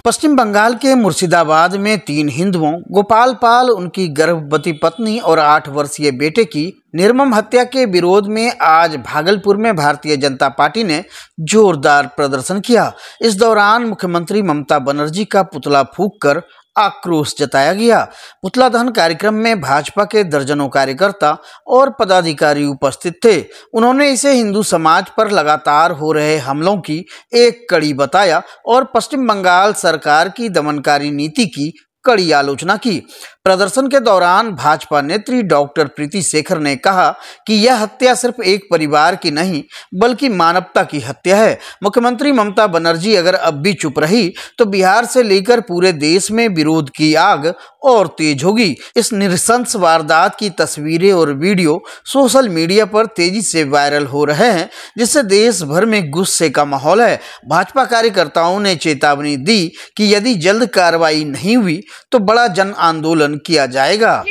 पश्चिम बंगाल के मुर्शिदाबाद में 3 हिंदुओं गोपाल पाल, उनकी गर्भवती पत्नी और 8 वर्षीय बेटे की निर्मम हत्या के विरोध में आज भागलपुर में भारतीय जनता पार्टी ने जोरदार प्रदर्शन किया। इस दौरान मुख्यमंत्री ममता बनर्जी का पुतला फूंककर आक्रोश जताया गया। पुतला दहन कार्यक्रम में भाजपा के दर्जनों कार्यकर्ता और पदाधिकारी उपस्थित थे। उन्होंने इसे हिंदू समाज पर लगातार हो रहे हमलों की एक कड़ी बताया और पश्चिम बंगाल सरकार की दमनकारी नीति की कड़ी आलोचना की। प्रदर्शन के दौरान भाजपा नेत्री डॉक्टर प्रीति शेखर ने कहा कि यह हत्या सिर्फ एक परिवार की नहीं बल्कि मानवता की हत्या है। मुख्यमंत्री ममता बनर्जी अगर अब भी चुप रही तो बिहार से लेकर पूरे देश में विरोध की आग और तेज होगी। इस नृशंस वारदात की तस्वीरें और वीडियो सोशल मीडिया पर तेजी से वायरल हो रहे हैं, जिससे देश भर में गुस्से का माहौल है। भाजपा कार्यकर्ताओं ने चेतावनी दी कि यदि जल्द कार्रवाई नहीं हुई तो बड़ा जन आंदोलन किया जाएगा।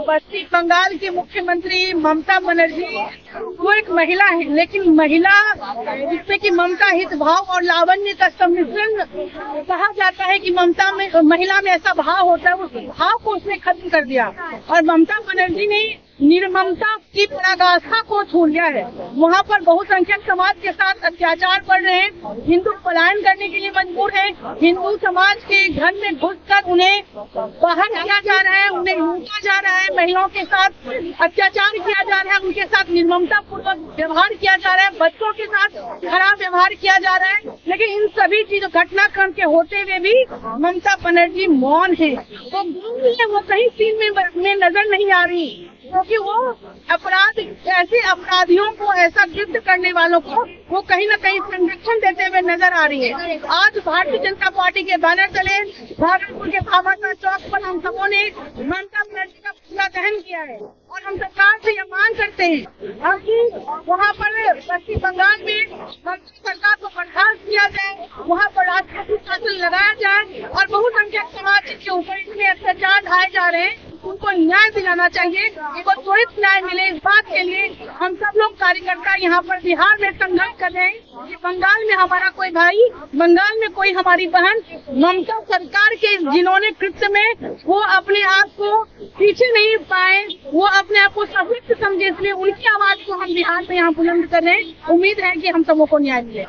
पश्चिम बंगाल के मुख्यमंत्री ममता बनर्जी वो एक महिला है, लेकिन महिला जिसमें कि ममता हित भाव और लावण्य का सम्मिश्रण कहा जाता है कि महिला में ऐसा भाव होता है, उस भाव को उसने खत्म कर दिया और ममता बनर्जी ने निर्ममता की पराकाष्ठा को छू लिया है। वहाँ पर बहुसंख्यक समाज के साथ अत्याचार बढ़ रहे हैं, हिंदू पलायन करने के लिए मजबूर है, हिंदू समाज के घर में घुसकर उन्हें बाहर किया जा रहा है, उन्हें लूटा जा रहा है, महिलाओं के साथ अत्याचार किया जा रहा है, उनके साथ निर्ममता पूर्वक व्यवहार किया जा रहा है, बच्चों के साथ खराब व्यवहार किया जा रहा है। लेकिन इन सभी चीजों घटनाक्रम के होते हुए भी ममता बनर्जी मौन है। तो वो कहीं सीन में नजर नहीं आ रही, क्योंकि वो अपराध ऐसे अपराधियों को, ऐसा गिफ्ट करने वालों को वो कहीं न कहीं संरक्षण देते हुए नजर आ रही है। आज भारतीय जनता पार्टी के बैनर तले भागलपुर के भाभा चौक पर हम सबों ने ममता बनर्जी का पुतला दहन किया है और हम सरकार से यह मांग करते हैं कि वहाँ पर पश्चिम बंगाल में सरकार को बर्खास्त किया जाए, वहाँ पर राजनीतिक शासन लगाया जाए और बहुसंख्यक समाज के ऊपर इतने अत्याचार ढाए जा रहे हैं, उनको न्याय दिलाना चाहिए। इनको त्वरित न्याय मिले, इस बात के लिए हम सब लोग कार्यकर्ता यहाँ पर बिहार में संघर्ष कर रहे हैं कि बंगाल में हमारा कोई भाई, बंगाल में कोई हमारी बहन ममता सरकार के जिन्होंने कृत्य में वो अपने आप को पीछे नहीं पाए, वो अपने आप को सशक्त समझे, इसलिए उनकी आवाज को हम बिहार में यहाँ बुलंद कर रहे हैं। उम्मीद है कि हम सबों को न्याय मिले।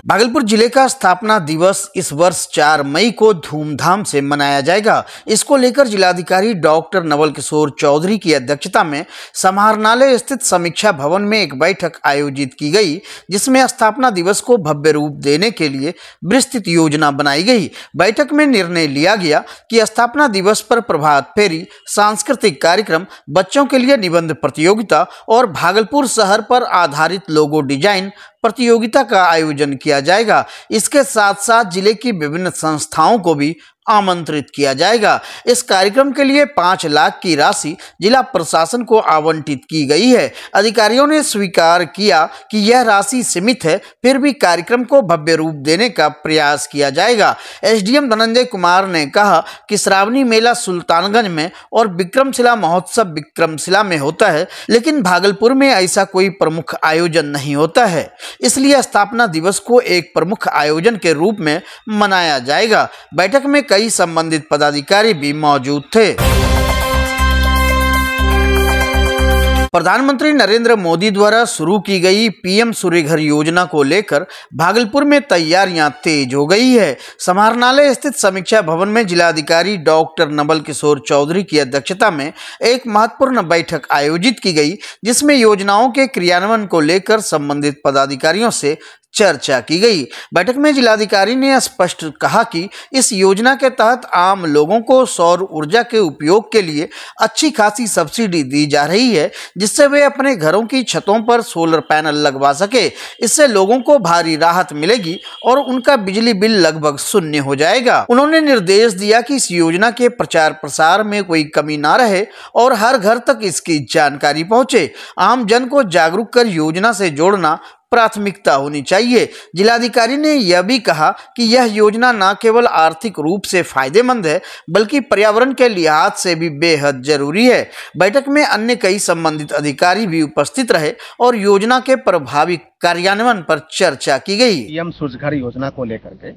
भागलपुर जिले का स्थापना दिवस इस वर्ष 4 मई को धूमधाम से मनाया जाएगा। इसको लेकर जिलाधिकारी डॉक्टर नवल किशोर चौधरी की अध्यक्षता में समाहरणालय स्थित समीक्षा भवन में एक बैठक आयोजित की गई, जिसमें स्थापना दिवस को भव्य रूप देने के लिए विस्तृत योजना बनाई गई। बैठक में निर्णय लिया गया कि स्थापना दिवस पर प्रभात फेरी, सांस्कृतिक कार्यक्रम, बच्चों के लिए निबंध प्रतियोगिता और भागलपुर शहर पर आधारित लोगो डिजाइन प्रतियोगिता का आयोजन किया जाएगा। इसके साथ साथ जिले की विभिन्न संस्थाओं को भी आमंत्रित किया जाएगा। इस कार्यक्रम के लिए 5 लाख की राशि जिला प्रशासन को आवंटित की गई है। अधिकारियों ने स्वीकार किया कि यह राशि सीमित है, फिर भी कार्यक्रम को भव्य रूप देने का प्रयास किया जाएगा। एसडीएम धनंजय कुमार ने कहा कि श्रावणी मेला सुल्तानगंज में और विक्रमशिला महोत्सव विक्रमशिला में होता है, लेकिन भागलपुर में ऐसा कोई प्रमुख आयोजन नहीं होता है, इसलिए स्थापना दिवस को एक प्रमुख आयोजन के रूप में मनाया जाएगा। बैठक में कई संबंधित पदाधिकारी भी मौजूद थे। प्रधानमंत्री नरेंद्र मोदी द्वारा शुरू की गई पीएम सूर्यघर योजना को लेकर भागलपुर में तैयारियां तेज हो गई है। समाहरणालय स्थित समीक्षा भवन में जिलाधिकारी डॉक्टर नवल किशोर चौधरी की अध्यक्षता में एक महत्वपूर्ण बैठक आयोजित की गई, जिसमें योजनाओं के क्रियान्वयन को लेकर संबंधित पदाधिकारियों से चर्चा की गई। बैठक में जिलाधिकारी ने स्पष्ट कहा कि इस योजना के तहत आम लोगों को सौर ऊर्जा के उपयोग के लिए अच्छी खासी सब्सिडी दी जा रही है, जिससे वे अपने घरों की छतों पर सोलर पैनल लगवा सके। इससे लोगों को भारी राहत मिलेगी और उनका बिजली बिल लगभग शून्य हो जाएगा। उन्होंने निर्देश दिया कि इस योजना के प्रचार प्रसार में कोई कमी ना रहे और हर घर तक इसकी जानकारी पहुंचे। आम जन को जागरूक कर योजना से जोड़ना प्राथमिकता होनी चाहिए। जिलाधिकारी ने यह भी कहा कि यह योजना न केवल आर्थिक रूप से फायदेमंद है बल्कि पर्यावरण के लिहाज से भी बेहद जरूरी है। बैठक में अन्य कई संबंधित अधिकारी भी उपस्थित रहे और योजना के प्रभावी कार्यान्वयन पर चर्चा की गई। पीएम सूर्य घर योजना को लेकर के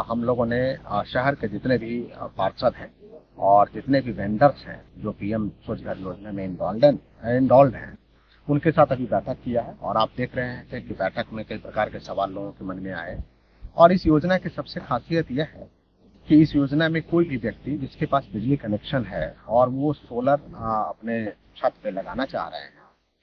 हम लोगों ने शहर के जितने भी पार्षद हैं और जितने भी वेंडर्स हैं जो पीएम सूर्य घर योजना में इन्वॉल्व हैं उनके साथ अभी बैठक किया है और आप देख रहे हैं कि बैठक में कई प्रकार के सवाल लोगों के मन में आए। और इस योजना की सबसे खासियत यह है कि इस योजना में कोई भी व्यक्ति जिसके पास बिजली कनेक्शन है और वो सोलर अपने छत पे लगाना चाह रहे हैं,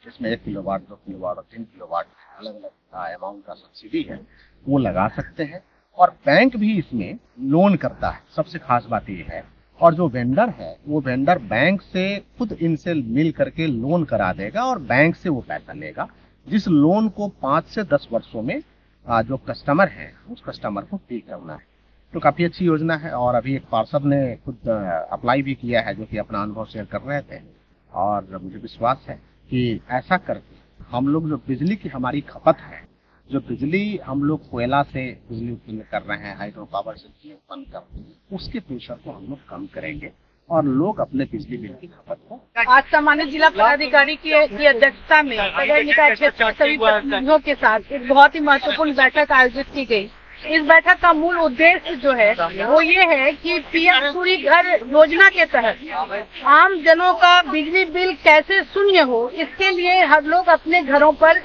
जिसमें 1 किलोवाट, 2 किलोवाट और 3 किलोवाट अलग अलग अमाउंट का सब्सिडी है, वो लगा सकते हैं। और बैंक भी इसमें लोन करता है। सबसे खास बात ये है। और जो वेंडर है वो वेंडर बैंक से खुद इनसे मिल करके लोन करा देगा और बैंक से वो पैसा लेगा, जिस लोन को 5 से 10 वर्षों में जो कस्टमर है उस कस्टमर को पे करना है। तो काफी अच्छी योजना है। और अभी एक पार्षद ने खुद अप्लाई भी किया है जो कि अपना अनुभव शेयर कर रहे थे और मुझे विश्वास है कि ऐसा करके हम लोग जो बिजली की हमारी खपत है, जो बिजली हम लोग कोयला से बिजली उत्पन्न कर रहे हैं, हाइड्रो पावर से बिजली उत्पन्न कर रहे हैं, उसके प्रेशर को हम लोग कम करेंगे और लोग अपने बिजली बिल की खपत को। आज सम्मानित जिला पदाधिकारी की अध्यक्षता में नगर निकाय क्षेत्र के सभी प्रतिनिधियों के साथ एक बहुत ही महत्वपूर्ण बैठक आयोजित की गई। इस बैठक का मूल उद्देश्य जो है वो ये है कि पीएम सूर्य घर योजना के तहत आम जनों का बिजली बिल कैसे शून्य हो, इसके लिए हर लोग अपने घरों पर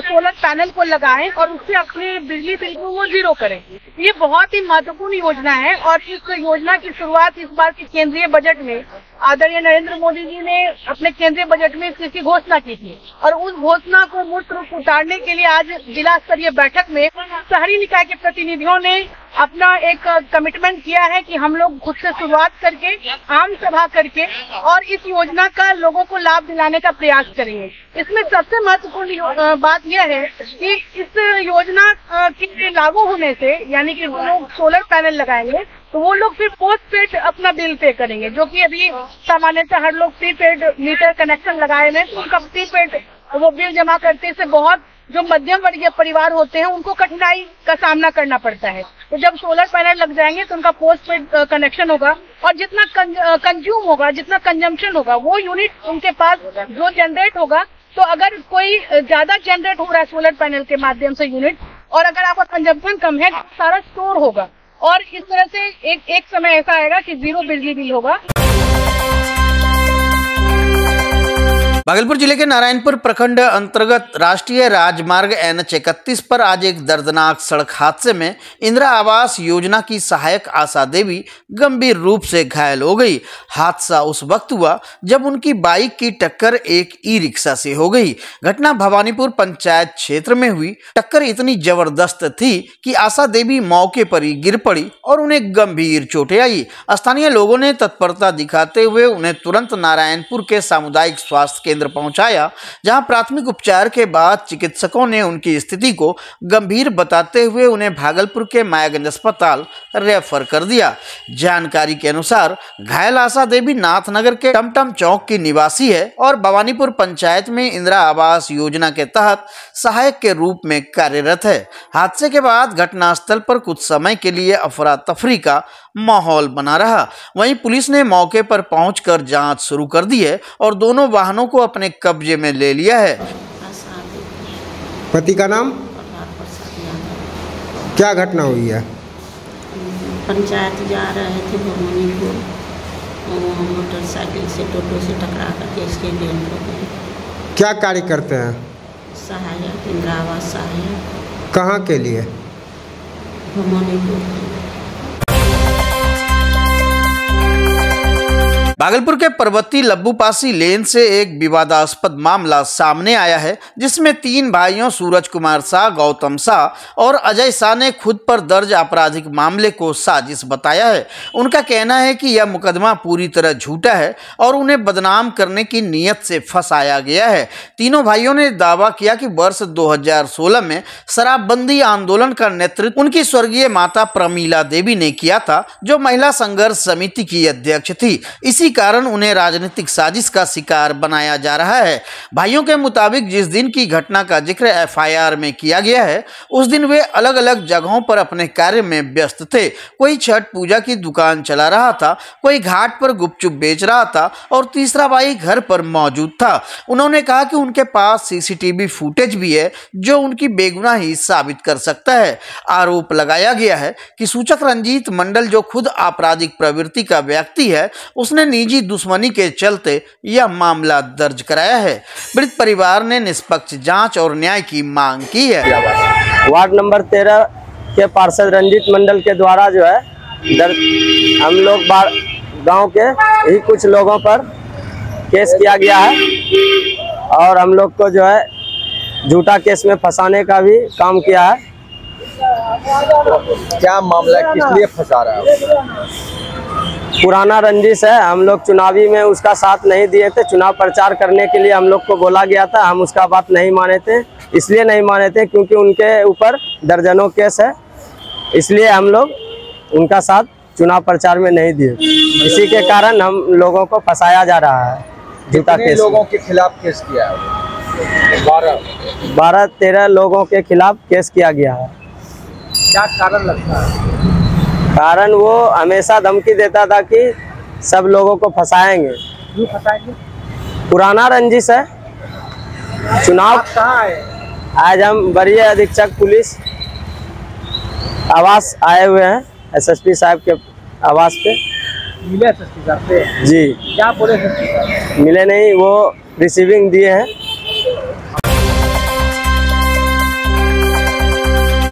सोलर पैनल को लगाएं और उससे अपने बिजली बिल को वो 0 करें। ये बहुत ही महत्वपूर्ण योजना है और इस योजना की शुरुआत इस बार के केंद्रीय बजट में आदरणीय नरेंद्र मोदी जी ने अपने केंद्रीय बजट में इसकी घोषणा की थी और उस घोषणा को मूर्त रूप उतारने के लिए आज जिला स्तरीय बैठक में शहरी निकाय के प्रतिनिधियों ने अपना एक कमिटमेंट किया है कि हम लोग खुद से शुरुआत करके आम सभा करके और इस योजना का लोगों को लाभ दिलाने का प्रयास करेंगे। इसमें सबसे महत्वपूर्ण बात यह है कि इस योजना के लागू होने से यानी कि लोग सोलर पैनल लगाएंगे तो वो लोग फिर पोस्ट पेड अपना बिल पे करेंगे, जो कि अभी सामान्यतः हर लोग प्रीपेड मीटर कनेक्शन लगाए हुए तो उनका प्रीपेड वो बिल जमा करते से बहुत जो मध्यम वर्गीय परिवार होते हैं उनको कठिनाई का सामना करना पड़ता है। तो जब सोलर पैनल लग जाएंगे तो उनका पोस्ट पेड कनेक्शन होगा और जितना कंज्यूम होगा, जितना कंजम्पशन होगा वो यूनिट उनके पास जो जनरेट होगा, तो अगर कोई ज्यादा जनरेट हो रहा है सोलर पैनल के माध्यम से यूनिट और अगर आपका कंजम्पशन कम है तो सारा स्टोर होगा और इस तरह से एक समय ऐसा आएगा कि 0 बिजली बिल होगा। भागलपुर जिले के नारायणपुर प्रखंड अंतर्गत राष्ट्रीय राजमार्ग NH 31 पर आज एक दर्दनाक सड़क हादसे में इंदिरा आवास योजना की सहायक आशा देवी गंभीर रूप से घायल हो गई। हादसा उस वक्त हुआ जब उनकी बाइक की टक्कर एक ई-रिक्शा से हो गई। घटना भवानीपुर पंचायत क्षेत्र में हुई। टक्कर इतनी जबरदस्त थी कि आशा देवी मौके पर ही गिर पड़ी और उन्हें गंभीर चोटें आई। स्थानीय लोगों ने तत्परता दिखाते हुए उन्हें तुरंत नारायणपुर के सामुदायिक स्वास्थ्य केंद्र पहुंचाया, जहां प्राथमिक उपचार के बाद चिकित्सकों ने उनकी स्थिति को गंभीर बताते हुए उन्हें भागलपुर के मायागंज अस्पताल रेफर कर दिया। जानकारी के अनुसार घायल आशा देवी नाथनगर के टमटम चौक की निवासी है और भवानीपुर पंचायत में इंदिरा आवास योजना के तहत सहायक के रूप में कार्यरत है। हादसे के बाद घटनास्थल पर कुछ समय के लिए अफरा तफरी का माहौल बना रहा। वहीं पुलिस ने मौके पर पहुंचकर जांच शुरू कर दी है और दोनों वाहनों को अपने कब्जे में ले लिया है। पति का नाम? क्या घटना हुई है? पंचायत जा रहे थे भवानीपुर, मोटरसाइकिल से टोटो से टकरा करके एक्सीडेंट हो गए। क्या कार्य करते हैं? सहायक, इंदिरा आवास सहायक। कहाँ के लिए? भवानीपुर। भागलपुर के पर्वती लब्बूपासी लेन से एक विवादास्पद मामला सामने आया है, जिसमें 3 भाइयों सूरज कुमार शाह, गौतम शाह और अजय शाह ने खुद पर दर्ज आपराधिक मामले को साजिश बताया है। उनका कहना है कि यह मुकदमा पूरी तरह झूठा है और उन्हें बदनाम करने की नीयत से फंसाया गया है। तीनों भाइयों ने दावा किया कि वर्ष 2016 में शराबबंदी आंदोलन का नेतृत्व उनकी स्वर्गीय माता प्रमीला देवी ने किया था, जो महिला संघर्ष समिति की अध्यक्ष थी। इसी कारण उन्हें राजनीतिक साजिश का शिकार बनाया जा रहा है। भाइयों के मुताबिक जिस दिन की घटना का जिक्र एफआईआर में किया गया है, उस दिन वे अलग अलग जगहों पर अपने कार्य में व्यस्त थे। कोई छठ पूजा की दुकान चला रहा था, कोई घाट पर गुपचुप बेच रहा था और तीसरा भाई घर पर मौजूद था। उन्होंने कहा कि उनके पास सीसीटीवी फुटेज भी है जो उनकी बेगुनाही साबित कर सकता है। आरोप लगाया गया है कि सूचक रंजीत मंडल, जो खुद आपराधिक प्रवृत्ति का व्यक्ति है, उसने निजी दुश्मनी के चलते यह मामला दर्ज कराया है। पीड़ित परिवार ने निष्पक्ष जांच और न्याय की मांग की है। वार्ड नंबर 13 के पार्षद रंजीत मंडल के द्वारा जो है हम लोग गांव के ही कुछ लोगों पर केस किया गया है और हम लोग को जो है झूठा केस में फंसाने का भी काम किया है। क्या मामला है, किस लिए फंसा रहा है? पुराना रंजिश है। हम लोग चुनावी में उसका साथ नहीं दिए थे। चुनाव प्रचार करने के लिए हम लोग को बोला गया था, हम उसका बात नहीं माने थे। इसलिए नहीं माने थे क्योंकि उनके ऊपर दर्जनों केस है, इसलिए हम लोग उनका साथ चुनाव प्रचार में नहीं दिए। इसी के कारण हम लोगों को फंसाया जा रहा है। झूठा केस लोगों के खिलाफ केस किया है? 12-13 लोगों के खिलाफ केस किया गया है। क्या कारण लगता है? कारण वो हमेशा धमकी देता था कि सब लोगों को फंसाएंगे। क्यों फंसाएंगे? पुराना रंजिश है। चुनाव कहाँ है? आज हम वरीय अधीक्षक पुलिस आवास आए हुए हैं, एसएसपी साहब के आवास पे। मिले एसएसपी साहब से? जी। क्या बोले एसएसपी साहब? मिले नहीं, वो रिसीविंग दिए हैं।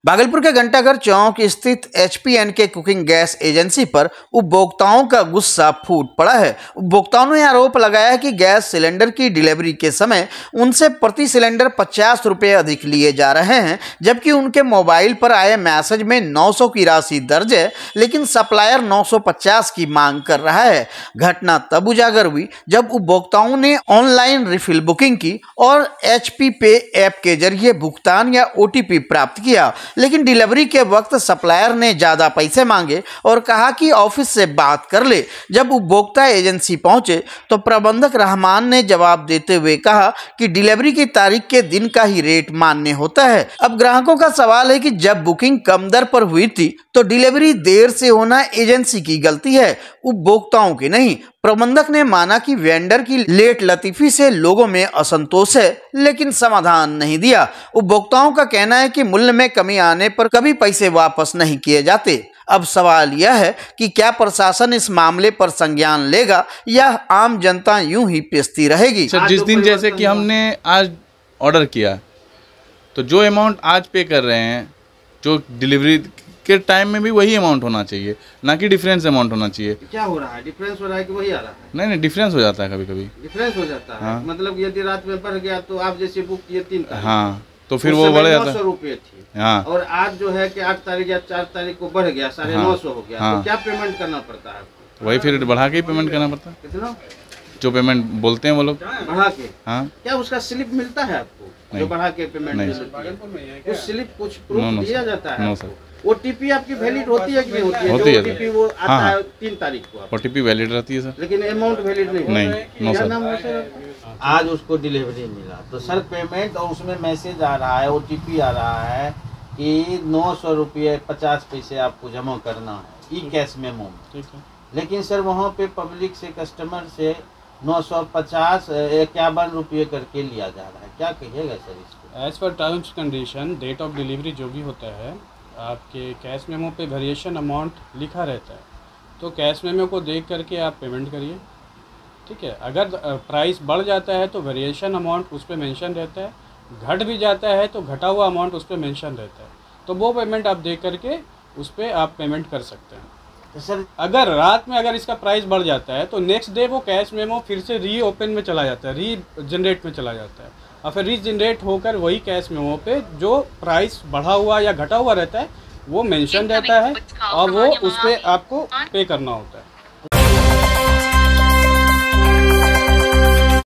भागलपुर के घंटाघर चौक स्थित HPNK कुकिंग गैस एजेंसी पर उपभोक्ताओं का गुस्सा फूट पड़ा है। उपभोक्ताओं ने आरोप लगाया है कि गैस सिलेंडर की डिलीवरी के समय उनसे प्रति सिलेंडर 50 रुपये अधिक लिए जा रहे हैं, जबकि उनके मोबाइल पर आए मैसेज में 900 की राशि दर्ज है, लेकिन सप्लायर 950 की मांग कर रहा है। घटना तब उजागर हुई जब उपभोक्ताओं ने ऑनलाइन रिफिल बुकिंग की और HP पे ऐप के जरिए भुगतान या OTP प्राप्त किया, लेकिन डिलीवरी के वक्त सप्लायर ने ज्यादा पैसे मांगे और कहा कि ऑफिस से बात कर ले। जब उपभोक्ता एजेंसी पहुंचे तो प्रबंधक रहमान ने जवाब देते हुए कहा कि डिलीवरी की तारीख के दिन का ही रेट मान्य होता है। अब ग्राहकों का सवाल है कि जब बुकिंग कम दर पर हुई थी तो डिलीवरी देर से होना एजेंसी की गलती है, उपभोक्ताओं की नहीं। प्रबंधक ने माना कि वेंडर की लेट लतीफी से लोगों में असंतोष है, लेकिन समाधान नहीं दिया। उपभोक्ताओं का कहना है कि मूल्य में कमी आने पर कभी पैसे वापस नहीं किए जाते। अब सवाल यह है कि क्या प्रशासन इस मामले पर संज्ञान लेगा या आम जनता यूं ही पिसती रहेगी। सर, जिस दिन जैसे कि हमने आज ऑर्डर किया तो जो अमाउंट आज पे कर रहे हैं, जो डिलीवरी के टाइम में भी वही अमाउंट होना चाहिए, ना कि डिफरेंस अमाउंट होना चाहिए। क्या हो रहा है? डिफरेंस हो रहा है कि वही आ रहा है? नहीं, डिफरेंस हो जाता है, कभी कभी डिफरेंस हो जाता है। हाँ। मतलब यदि रात में बढ़ गया तो आप जैसे बुक किए 3 तारीख, हाँ, तो फिर वो बढ़ जाता है। 900 रुपये थी, हाँ, और आज जो है कि 8 तारीख या 4 तारीख को बढ़ गया, 950 हो गया, हाँ। तो क्या पेमेंट करना पड़ता है? वही फिर बढ़ा के ही पेमेंट करना पड़ता है। कितना जो पेमेंट बोलते हैं वो लोग बढ़ा के? हाँ। क्या उसका स्लिप मिलता है आपको जो बढ़ा के पेमेंट? कुछ स्लिप, कुछ प्रूफ दिया जाता है? OTP आपकी वैलिड होती है कि नहीं होती है? होती है। OTP वो आता है 3 तारीख को, OTP वैलिड रहती है सर, लेकिन अमाउंट वैलिड नहीं। नो क्या सर। नाम है सर? आज उसको डिलीवरी मिला तो सर पेमेंट, और उसमें मैसेज आ रहा है, OTP आ रहा है कि 900 रुपये 50 पैसे आपको जमा करना है ई कैश मेमो में। लेकिन सर वहाँ पे पब्लिक से, कस्टमर से 951 रुपये करके लिया जा रहा है। क्या कहिएगा सर इसको? As per terms condition, date of delivery जो भी होता है, आपके कैश मेमो पे वेरिएशन अमाउंट लिखा रहता है, तो कैश मेमो को देख करके आप पेमेंट करिए। ठीक है, अगर प्राइस बढ़ जाता है तो वेरिएशन अमाउंट उस पर मेंशन रहता है, घट भी जाता है तो घटा हुआ अमाउंट उस पर मेंशन रहता है, तो वो पेमेंट आप देख करके उस पर आप पेमेंट कर सकते हैं। तो सर अगर रात में अगर इसका प्राइस बढ़ जाता है तो नेक्स्ट डे वो कैश मेमो फिर से रीओपन में चला जाता है, री जनरेट में चला जाता है, और फिर रीजनरेट होकर वही कैश मेमो पे जो प्राइस बढ़ा हुआ या घटा हुआ रहता है वो मेंशन रहता है और वो उस पर आपको पे करना होता है।